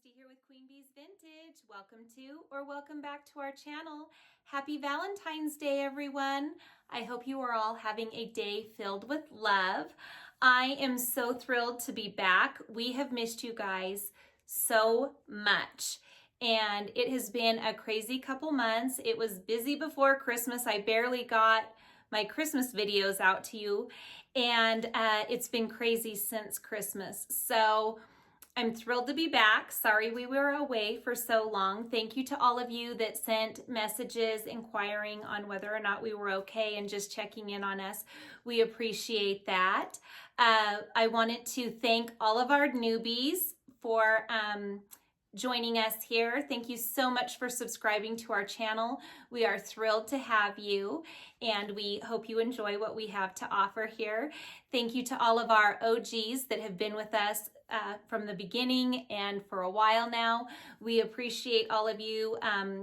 Misty here with Queen Bee's Vintage. Welcome to or welcome back to our channel. Happy Valentine's Day, everyone. I hope you are all having a day filled with love. I am so thrilled to be back. We have missed you guys so much. And it has been a crazy couple months. It was busy before Christmas. I barely got my Christmas videos out to you. And it's been crazy since Christmas. So I'm thrilled to be back. Sorry we were away for so long. Thank you to all of you that sent messages inquiring on whether or not we were okay and just checking in on us. We appreciate that. I wanted to thank all of our newbies for joining us here. Thank you so much for subscribing to our channel. We are thrilled to have you, and we hope you enjoy what we have to offer here. Thank you to all of our OGs that have been with us from the beginning and for a while now. We appreciate all of you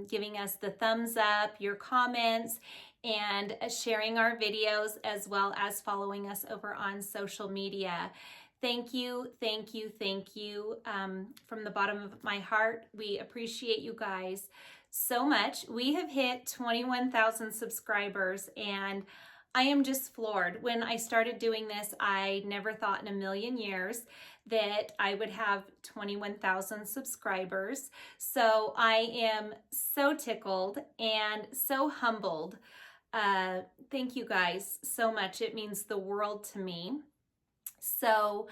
giving us the thumbs up, your comments, and sharing our videos, as well as following us over on social media. Thank you, thank you, thank you. From the bottom of my heart, we appreciate you guys so much. We have hit 21,000 subscribers, and I am just floored. When I started doing this, I never thought in a million years that I would have 21,000 subscribers. So I am so tickled and so humbled. Thank you guys so much. It means the world to me. So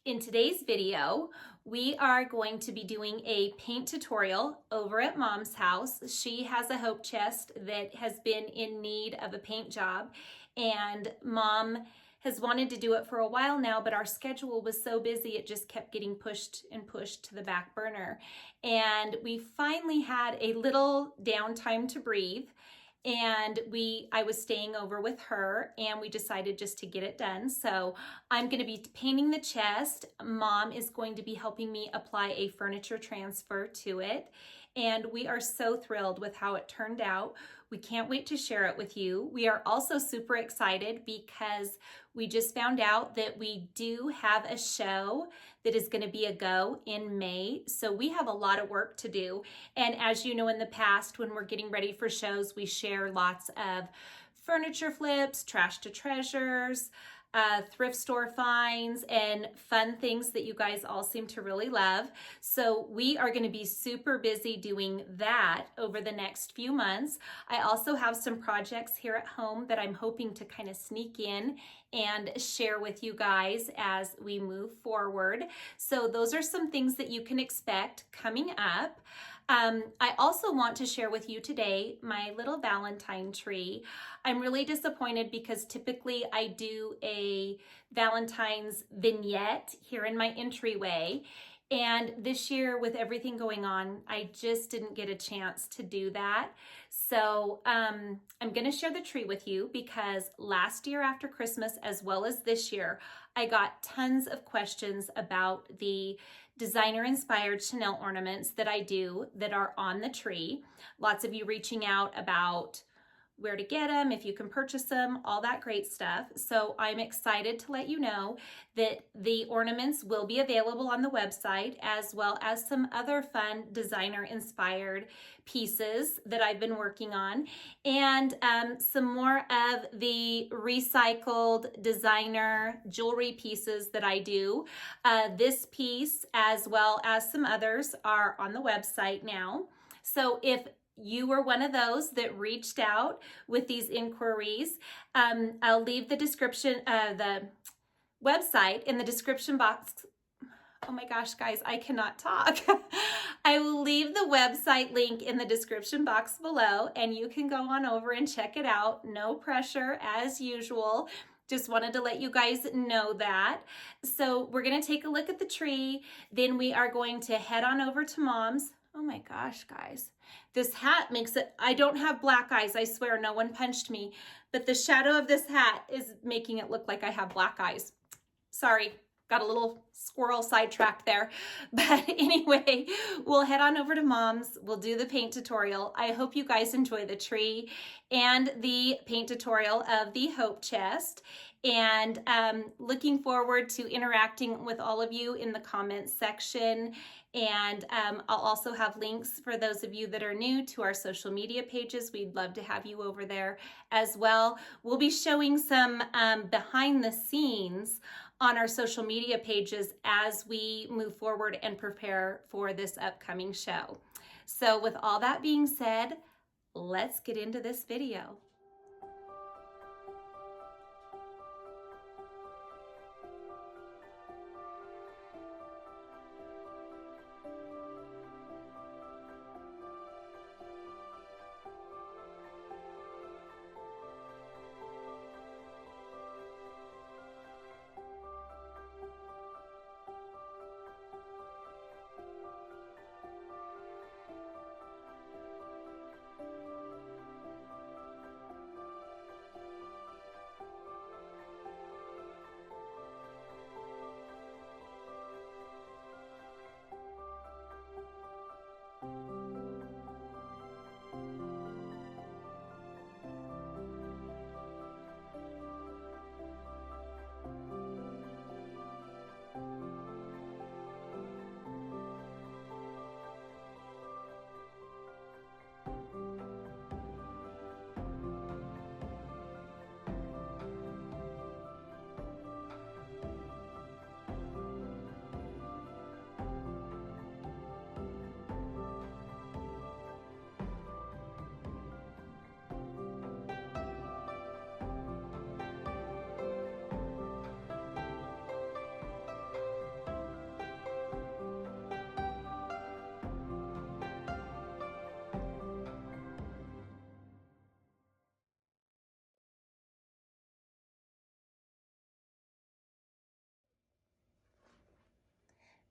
in today's video, we are going to be doing a paint tutorial over at Mom's house. She has a hope chest that has been in need of a paint job, and Mom has wanted to do it for a while now, but our schedule was so busy it just kept getting pushed and pushed to the back burner. And we finally had a little downtime to breathe. And I was staying over with her, and we decided just to get it done. So I'm going to be painting the chest. Mom is going to be helping me apply a furniture transfer to it. And we are so thrilled with how it turned out. We can't wait to share it with you. We are also super excited because we just found out that we do have a show that is going to be a go in May. So we have a lot of work to do. And as you know, in the past, when we're getting ready for shows, we share lots of furniture flips, trash to treasures, thrift store finds, and fun things that you guys all seem to really love. So we are going to be super busy doing that over the next few months. I also have some projects here at home that I'm hoping to kind of sneak in and share with you guys as we move forward. So those are some things that you can expect coming up. I also want to share with you today my little Valentine tree. I'm really disappointed because typically I do a Valentine's vignette here in my entryway. And this year, with everything going on, I just didn't get a chance to do that. So I'm going to share the tree with you because last year after Christmas, as well as this year, I got tons of questions about the designer-inspired Chanel ornaments that I do that are on the tree. Lots of you reaching out about where to get them, if you can purchase them, all that great stuff. So I'm excited to let you know that the ornaments will be available on the website, as well as some other fun designer-inspired pieces that I've been working on, and some more of the recycled designer jewelry pieces that I do. This piece, as well as some others, are on the website now. So if you were one of those that reached out with these inquiries, I'll leave the description, the website in the description box. Oh my gosh, guys, I cannot talk. I will leave the website link in the description box below, and you can go on over and check it out. No pressure, as usual. Just wanted to let you guys know that. So we're going to take a look at the tree. Then we are going to head on over to Mom's. Oh my gosh, guys. This hat makes it, I don't have black eyes. I swear no one punched me, but the shadow of this hat is making it look like I have black eyes. Sorry, got a little squirrel sidetracked there. But anyway, we'll head on over to Mom's. We'll do the paint tutorial. I hope you guys enjoy the tree and the paint tutorial of the Hope Chest. And looking forward to interacting with all of you in the comments section. And I'll also have links for those of you that are new to our social media pages. We'd love to have you over there as well. We'll be showing some behind the scenes on our social media pages as we move forward and prepare for this upcoming show. So with all that being said, let's get into this video.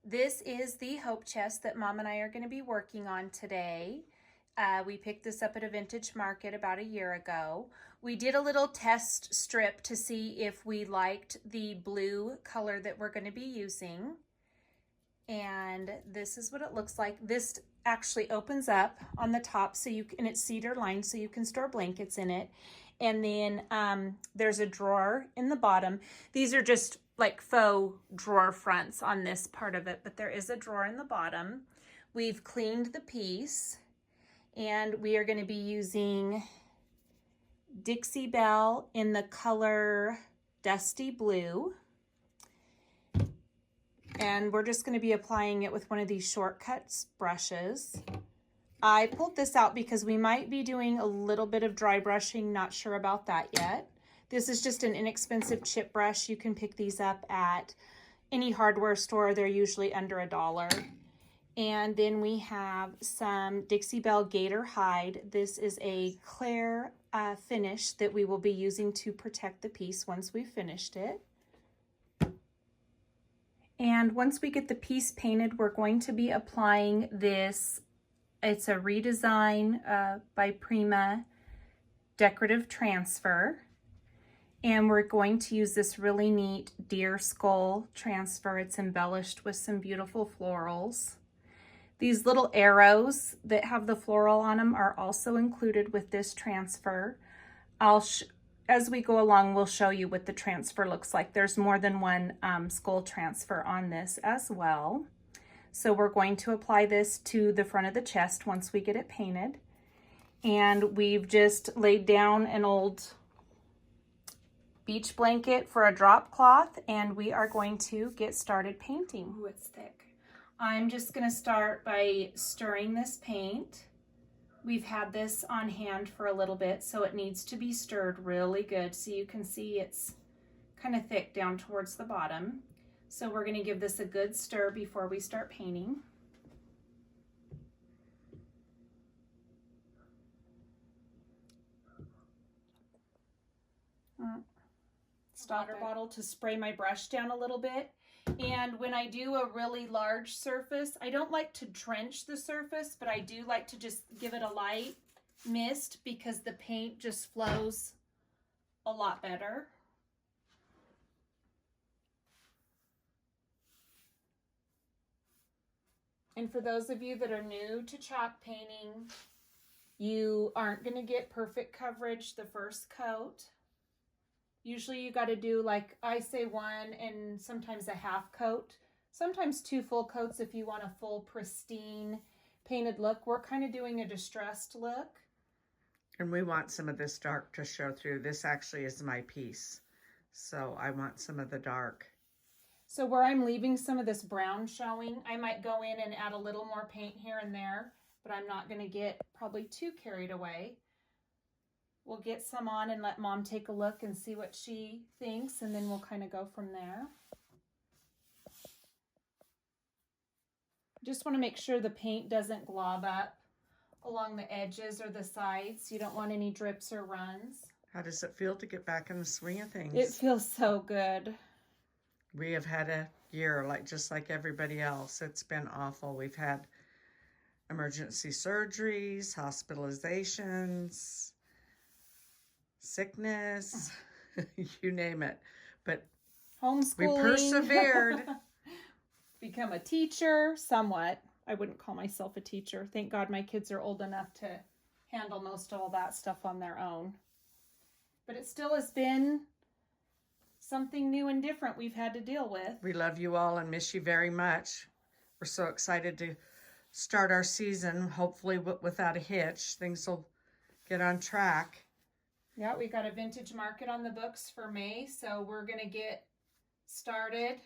This is the Hope Chest that Mom and I are going to be working on today. We picked this up at a vintage market about a year ago. We did a little test strip to see if we liked the blue color that we're going to be using. And this is what it looks like. This actually opens up on the top and it's cedar lined so you can store blankets in it. And then there's a drawer in the bottom. These are just like faux drawer fronts on this part of it, but there is a drawer in the bottom. We've cleaned the piece and we are going to be using Dixie Belle in the color Dusty Blue. And we're just going to be applying it with one of these shortcuts brushes. I pulled this out because we might be doing a little bit of dry brushing, not sure about that yet. This is just an inexpensive chip brush. You can pick these up at any hardware store. They're usually under $1. And then we have some Dixie Belle Gator Hide. This is a clear finish that we will be using to protect the piece once we've finished it. And once we get the piece painted, we're going to be applying this. It's a Redesign by Prima decorative transfer. And we're going to use this really neat deer skull transfer. It's embellished with some beautiful florals. These little arrows that have the floral on them are also included with this transfer. As we go along, we'll show you what the transfer looks like. There's more than one skull transfer on this as well. So we're going to apply this to the front of the chest once we get it painted. And we've just laid down an old beach blanket for a drop cloth, and we are going to get started painting. Ooh, it's thick. I'm just going to start by stirring this paint. We've had this on hand for a little bit, so it needs to be stirred really good. So you can see it's kind of thick down towards the bottom. So we're going to give this a good stir before we start painting. Water bottle to spray my brush down a little bit. And when I do a really large surface, I don't like to drench the surface, but I do like to just give it a light mist because the paint just flows a lot better. And for those of you that are new to chalk painting, you aren't going to get perfect coverage the first coat. Usually you got to do, like I say, 1 and sometimes a half coat. Sometimes 2 full coats if you want a full pristine painted look. We're kind of doing a distressed look. And we want some of this dark to show through. This actually is my piece, so I want some of the dark. So where I'm leaving some of this brown showing, I might go in and add a little more paint here and there, but I'm not going to get probably too carried away. We'll get some on and let Mom take a look and see what she thinks, and then we'll kind of go from there. Just want to make sure the paint doesn't glob up along the edges or the sides. You don't want any drips or runs. How does it feel to get back in the swing of things? It feels so good. We have had a year just like everybody else. It's been awful. We've had emergency surgeries, hospitalizations, sickness, you name it. But homeschooling. We persevered. Become a teacher, somewhat. I wouldn't call myself a teacher. Thank God my kids are old enough to handle most of all that stuff on their own. But it still has been something new and different we've had to deal with. We love you all and miss you very much. We're so excited to start our season, hopefully without a hitch. Things will get on track. Yeah, we got a vintage market on the books for May, so we're going to get started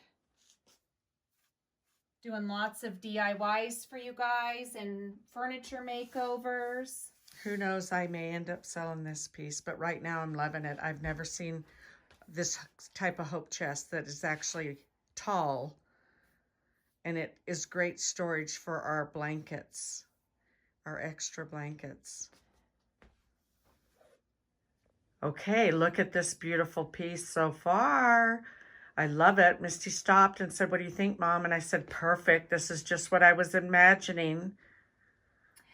doing lots of DIYs for you guys and furniture makeovers. Who knows, I may end up selling this piece, but right now I'm loving it. I've never seen this type of hope chest that is actually tall, and it is great storage for our blankets, our extra blankets. Okay, look at this beautiful piece so far. I love it. Misty stopped and said, "What do you think, Mom?" And I said, "Perfect. This is just what I was imagining."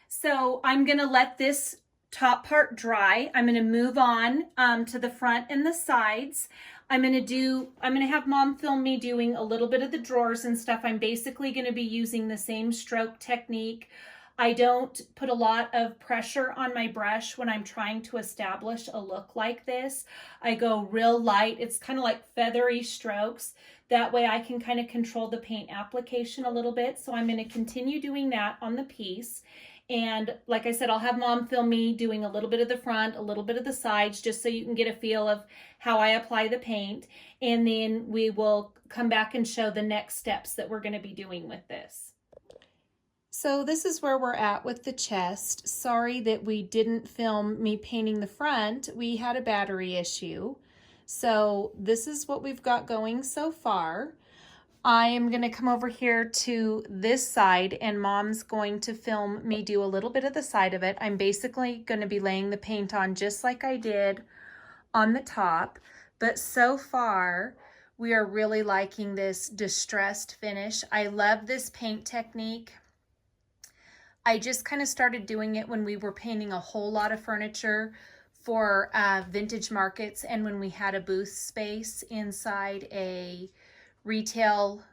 So I'm going to let this top part dry. I'm going to move on to the front and the sides. I'm going to have Mom film me doing a little bit of the drawers and stuff. I'm basically going to be using the same stroke technique. I don't put a lot of pressure on my brush when I'm trying to establish a look like this. I go real light. It's kind of like feathery strokes. That way I can kind of control the paint application a little bit. So I'm going to continue doing that on the piece. And like I said, I'll have Mom film me doing a little bit of the front, a little bit of the sides, just so you can get a feel of how I apply the paint. And then we will come back and show the next steps that we're going to be doing with this. So this is where we're at with the chest. Sorry that we didn't film me painting the front. We had a battery issue. So this is what we've got going so far. I am going to come over here to this side, and Mom's going to film me do a little bit of the side of it. I'm basically going to be laying the paint on just like I did on the top. But so far, we are really liking this distressed finish. I love this paint technique. I just kind of started doing it when we were painting a whole lot of furniture for vintage markets and when we had a booth space inside a retail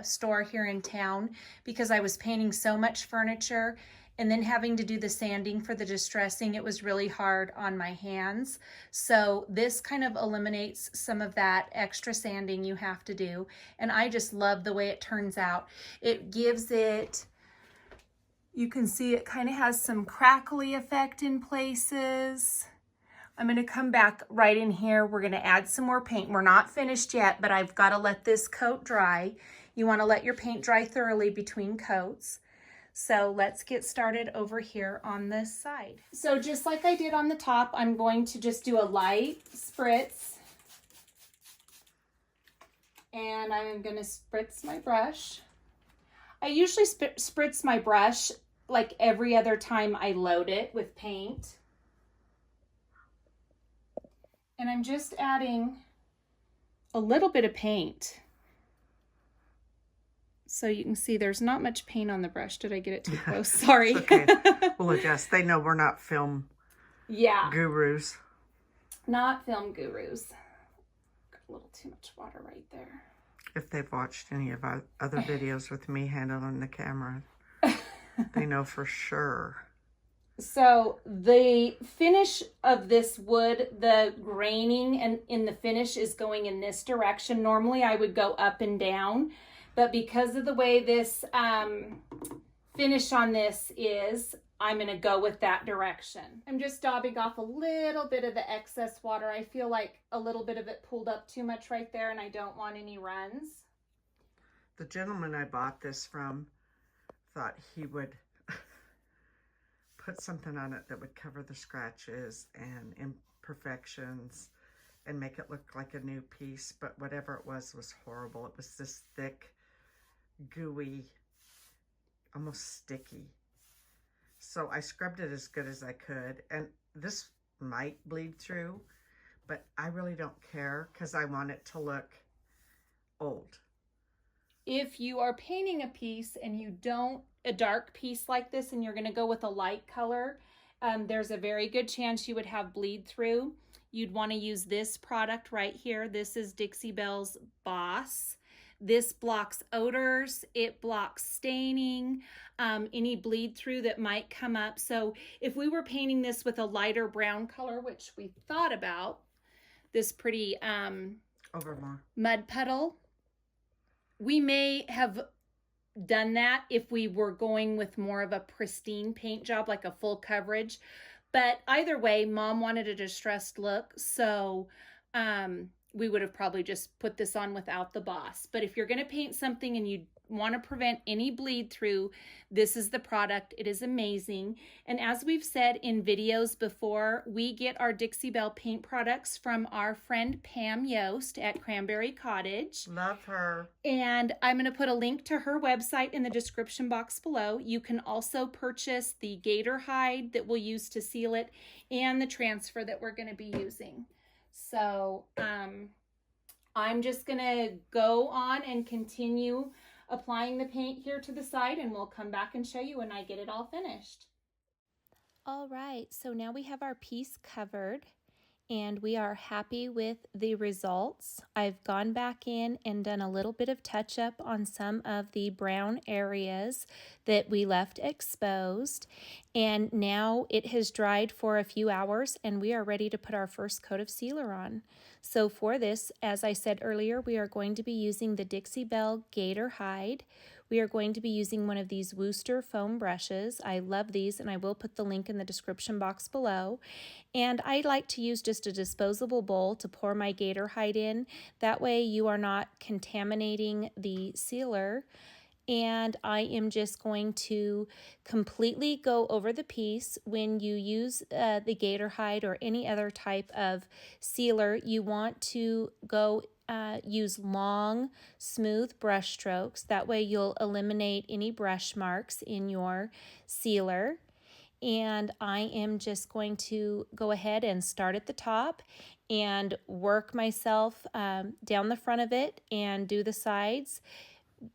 store here in town, because I was painting so much furniture and then having to do the sanding for the distressing. It was really hard on my hands. So this kind of eliminates some of that extra sanding you have to do. And I just love the way it turns out. It gives it, you can see it kind of has some crackly effect in places. I'm going to come back right in here. We're going to add some more paint. We're not finished yet, but I've got to let this coat dry. You want to let your paint dry thoroughly between coats. So let's get started over here on this side. So just like I did on the top, I'm going to just do a light spritz. And I'm going to spritz my brush. I usually spritz my brush like every other time I load it with paint. And I'm just adding a little bit of paint. So you can see there's not much paint on the brush. Did I get it too close? Sorry. Okay. We'll adjust. They know we're not film gurus. Not film gurus. Got a little too much water right there. If they've watched any of our other videos with me handling the camera, they know for sure. So the finish of this wood, the graining and in the finish is going in this direction. Normally I would go up and down, but because of the way this finish on this is, I'm going to go with that direction. I'm just daubing off a little bit of the excess water. I feel like a little bit of it pulled up too much right there, and I don't want any runs. The gentleman I bought this from thought he would put something on it that would cover the scratches and imperfections and make it look like a new piece, but whatever it was horrible. It was this thick, gooey, almost sticky. So I scrubbed it as good as I could, and this might bleed through, but I really don't care because I want it to look old. If you are painting a piece and you don't, a dark piece like this, and you're going to go with a light color, there's a very good chance you would have bleed through. You'd want to use this product right here. This is Dixie Belle's Boss. This blocks odors, it blocks staining, any bleed through that might come up. So if we were painting this with a lighter brown color, which we thought about, this pretty mud puddle, we may have done that if we were going with more of a pristine paint job, like a full coverage. But either way, Mom wanted a distressed look, so we would have probably just put this on without the Boss. But if you're going to paint something and you want to prevent any bleed through, this is the product. It is amazing. And as we've said in videos before, we get our Dixie Belle paint products from our friend Pam Yost at Cranberry Cottage. Love her. And I'm going to put a link to her website in the description box below. You can also purchase the gator hide that we'll use to seal it and the transfer that we're going to be using. So I'm just going to go on and continue applying the paint here to the side, and we'll come back and show you when I get it all finished. All right, so now we have our piece covered and we are happy with the results. I've gone back in and done a little bit of touch up on some of the brown areas that we left exposed, and now it has dried for a few hours and we are ready to put our first coat of sealer on. So for this, as I said earlier, we are going to be using the Dixie Belle Gator Hide. We are going to be using one of these Wooster foam brushes. I love these, and I will put the link in the description box below. And I like to use just a disposable bowl to pour my gator hide in. That way you are not contaminating the sealer. And I am just going to completely go over the piece. When you use the gator hide or any other type of sealer, you want to go use long, smooth brush strokes. That way you'll eliminate any brush marks in your sealer. And I am just going to go ahead and start at the top and work myself down the front of it and do the sides.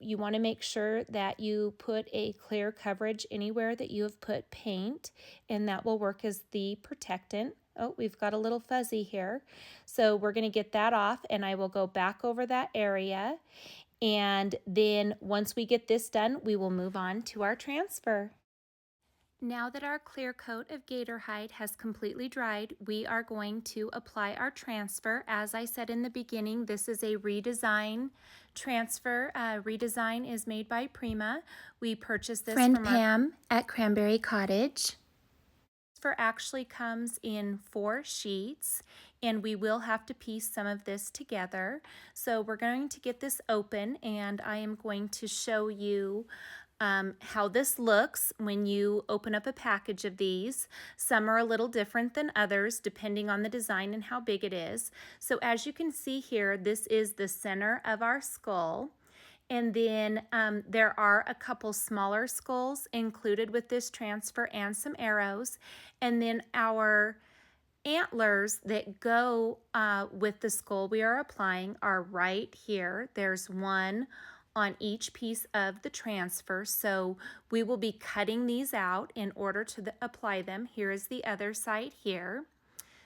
You want to make sure that you put a clear coverage anywhere that you have put paint, and that will work as the protectant. Oh, we've got a little fuzzy here. So we're going to get that off, and I will go back over that area. And then once we get this done, we will move on to our transfer. Now that our clear coat of gator hide has completely dried, we are going to apply our transfer. As I said in the beginning, this is a redesign transfer. Redesign is made by Prima. We purchased this from Pam at Cranberry Cottage. Transfer actually comes in 4 sheets, and we will have to piece some of this together. So we're going to get this open, and I am going to show you how this looks when you open up a package of these. Some are a little different than others depending on the design and how big it is. So as you can see here, this is the center of our skull. And then there are a couple smaller skulls included with this transfer and some arrows. And then our antlers that go with the skull we are applying are right here. There's one on each piece of the transfer, so we will be cutting these out in order to apply them. Here is the other side here.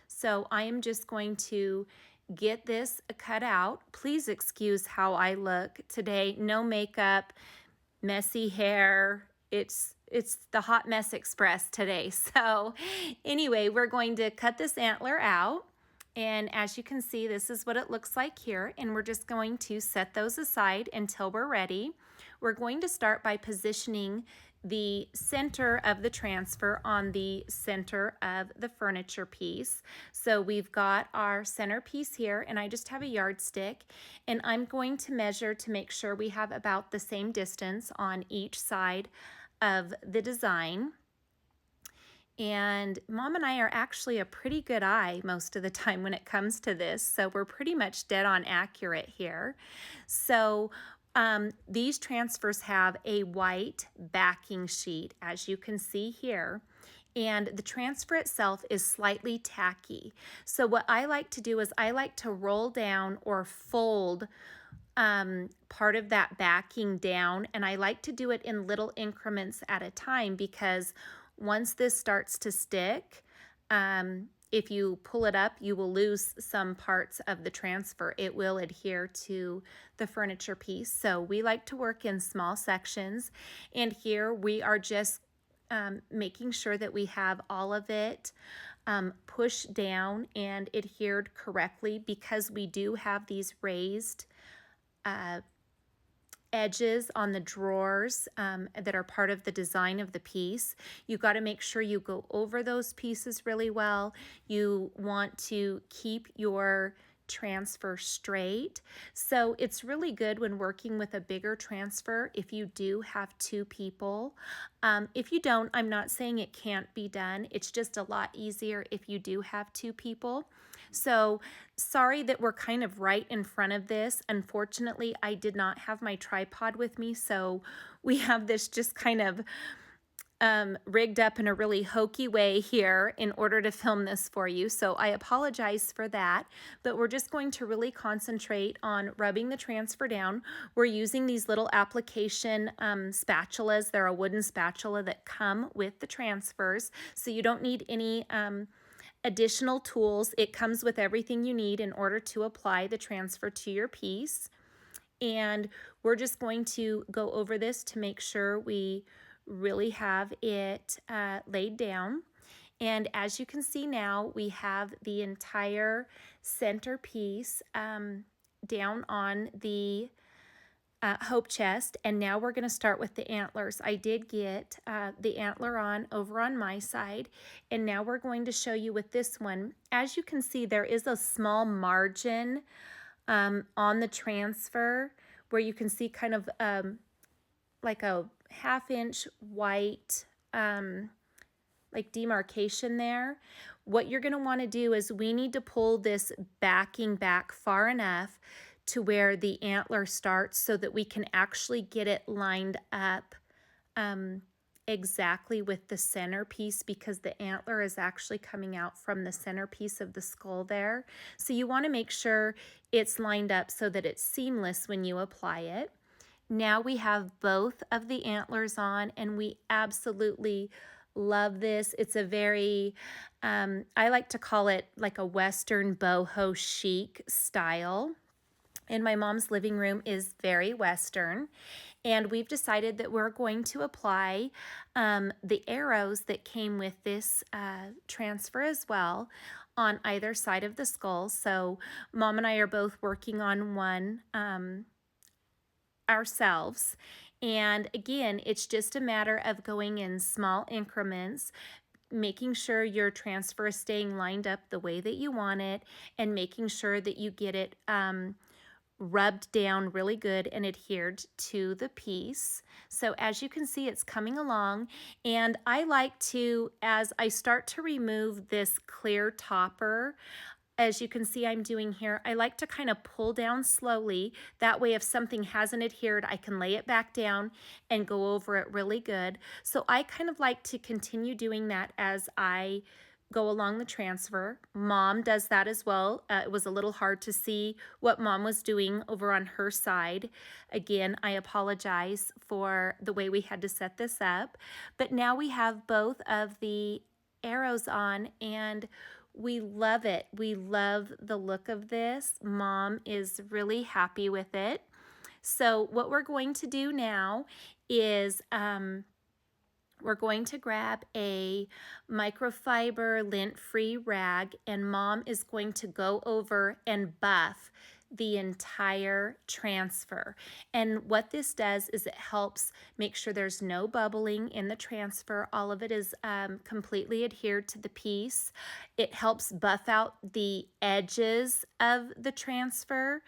So I am just going to get this cut out. Please excuse how I look today. No makeup, messy hair. It's the hot mess express today. So anyway, we're going to cut this antler out. And as you can see, this is what it looks like here. And we're just going to set those aside until we're ready. We're going to start by positioning the center of the transfer on the center of the furniture piece. So we've got our center piece here, and I just have a yardstick, and I'm going to measure to make sure we have about the same distance on each side of the design. And Mom and I are actually a pretty good eye most of the time when it comes to this, so we're pretty much dead on accurate here. So these transfers have a white backing sheet, as you can see here, and the transfer itself is slightly tacky. So what I like to do is I like to roll down or fold part of that backing down, and I like to do it in little increments at a time, because once this starts to stick, if you pull it up, you will lose some parts of the transfer. It will adhere to the furniture piece. So we like to work in small sections. And here we are just making sure that we have all of it pushed down and adhered correctly, because we do have these raised edges on the drawers that are part of the design of the piece. You got to make sure you go over those pieces really well. You want to keep your transfer straight. So it's really good when working with a bigger transfer if you do have two people. If you don't, I'm not saying it can't be done. It's just a lot easier if you do have two people. So sorry that we're kind of right in front of this. Unfortunately, I did not have my tripod with me, so we have this just kind of rigged up in a really hokey way here in order to film this for you. So I apologize for that, but we're just going to really concentrate on rubbing the transfer down. We're using these little application spatulas. They're a wooden spatula that come with the transfers, so you don't need any additional tools. It comes with everything you need in order to apply the transfer to your piece. And we're just going to go over this to make sure we really have it laid down. And as you can see now, we have the entire center piece down on the hope chest, and now we're going to start with the antlers. I did get the antler on over on my side, and now we're going to show you with this one. As you can see, there is a small margin on the transfer where you can see kind of like a half-inch white like demarcation there. What you're going to want to do is we need to pull this backing back far enough to where the antler starts so that we can actually get it lined up exactly with the centerpiece, because the antler is actually coming out from the centerpiece of the skull there. So you want to make sure it's lined up so that it's seamless when you apply it. Now we have both of the antlers on, and we absolutely love this. It's a very, I like to call it like a Western boho chic style. And my mom's living room is very Western. And we've decided that we're going to apply the arrows that came with this transfer as well on either side of the skull. So Mom and I are both working on one ourselves. And again, it's just a matter of going in small increments, making sure your transfer is staying lined up the way that you want it, and making sure that you get it rubbed down really good and adhered to the piece. So as you can see, it's coming along, and I like to, as I start to remove this clear topper, as you can see I'm doing here, I like to kind of pull down slowly. That way if something hasn't adhered, I can lay it back down and go over it really good. So I kind of like to continue doing that as I go along the transfer. Mom does that as well. It was a little hard to see what Mom was doing over on her side. Again, I apologize for the way we had to set this up. But now we have both of the arrows on, and We love it. We love the look of this. Mom is really happy with it. So what we're going to do now is we're going to grab a microfiber lint-free rag, and Mom is going to go over and buff the entire transfer. And what this does is it helps make sure there's no bubbling in the transfer. All of it is completely adhered to the piece. It helps buff out the edges of the transfer.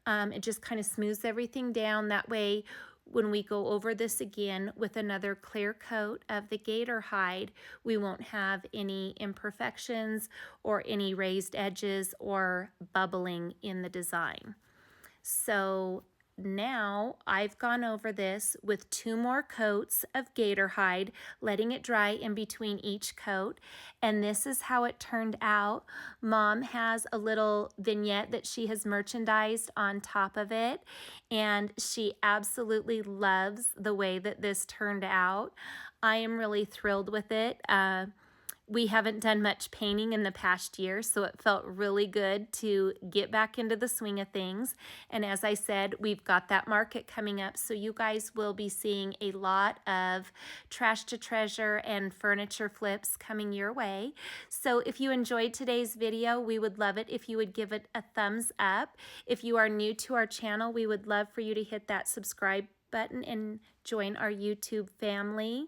It just kind of smooths everything down. That way, when we go over this again with another clear coat of the gator hide, we won't have any imperfections or any raised edges or bubbling in the design. So now I've gone over this with 2 more coats of gator hide, letting it dry in between each coat. And this is how it turned out. Mom has a little vignette that she has merchandised on top of it, and she absolutely loves the way that this turned out. I am really thrilled with it. We haven't done much painting in the past year, so it felt really good to get back into the swing of things. And as I said, we've got that market coming up, so you guys will be seeing a lot of trash to treasure and furniture flips coming your way. So if you enjoyed today's video, we would love it if you would give it a thumbs up. If you are new to our channel, we would love for you to hit that subscribe button and join our YouTube family.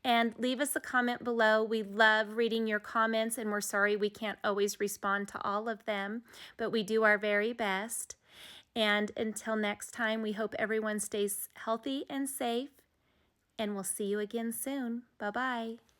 And leave us a comment below. We love reading your comments, and we're sorry we can't always respond to all of them, but we do our very best. And until next time, we hope everyone stays healthy and safe, and we'll see you again soon. Bye-bye.